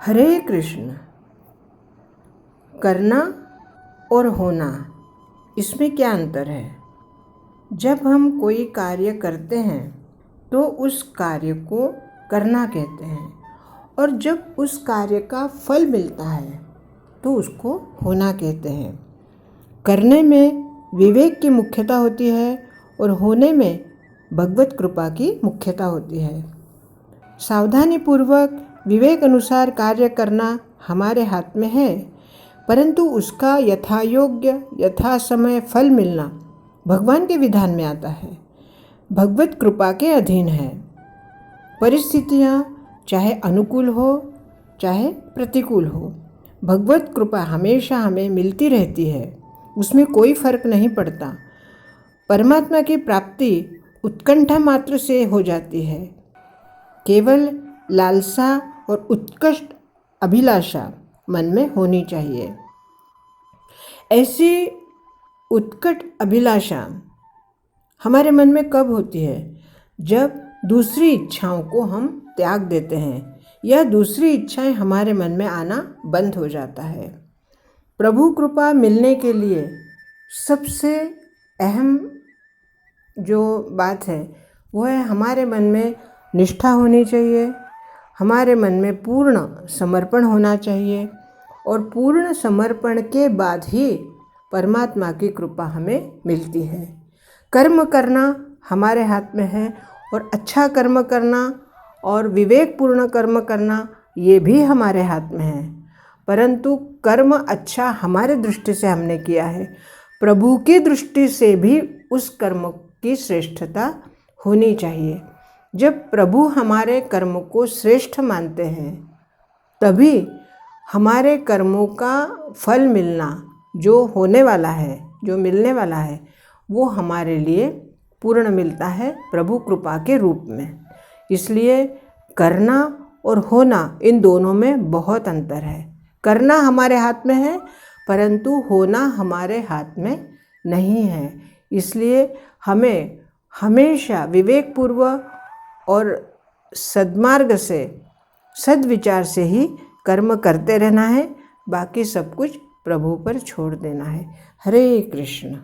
हरे कृष्ण। करना और होना, इसमें क्या अंतर है? जब हम कोई कार्य करते हैं तो उस कार्य को करना कहते हैं, और जब उस कार्य का फल मिलता है तो उसको होना कहते हैं। करने में विवेक की मुख्यता होती है और होने में भगवत कृपा की मुख्यता होती है। सावधानीपूर्वक विवेक अनुसार कार्य करना हमारे हाथ में है, परंतु उसका यथायोग्य यथा समय फल मिलना भगवान के विधान में आता है, भगवत कृपा के अधीन है। परिस्थितियाँ चाहे अनुकूल हो चाहे प्रतिकूल हो, भगवत कृपा हमेशा हमें मिलती रहती है, उसमें कोई फर्क नहीं पड़ता। परमात्मा की प्राप्ति उत्कंठा मात्र से हो जाती है। केवल लालसा और उत्कृष्ट अभिलाषा मन में होनी चाहिए। ऐसी उत्कट अभिलाषा हमारे मन में कब होती है? जब दूसरी इच्छाओं को हम त्याग देते हैं या दूसरी इच्छाएं हमारे मन में आना बंद हो जाता है। प्रभु कृपा मिलने के लिए सबसे अहम जो बात है वो है हमारे मन में निष्ठा होनी चाहिए, हमारे मन में पूर्ण समर्पण होना चाहिए, और पूर्ण समर्पण के बाद ही परमात्मा की कृपा हमें मिलती है। कर्म करना हमारे हाथ में है, और अच्छा कर्म करना और विवेकपूर्ण कर्म करना ये भी हमारे हाथ में है, परंतु कर्म अच्छा हमारे दृष्टि से हमने किया है, प्रभु की दृष्टि से भी उस कर्म की श्रेष्ठता होनी चाहिए। जब प्रभु हमारे कर्म को श्रेष्ठ मानते हैं तभी हमारे कर्मों का फल मिलना, जो होने वाला है, जो मिलने वाला है, वो हमारे लिए पूर्ण मिलता है प्रभु कृपा के रूप में। इसलिए करना और होना, इन दोनों में बहुत अंतर है। करना हमारे हाथ में है, परंतु होना हमारे हाथ में नहीं है। इसलिए हमें हमेशा विवेकपूर्वक और सद्मार्ग से, सद्विचार से ही कर्म करते रहना है, बाकी सब कुछ प्रभु पर छोड़ देना है। हरे कृष्ण।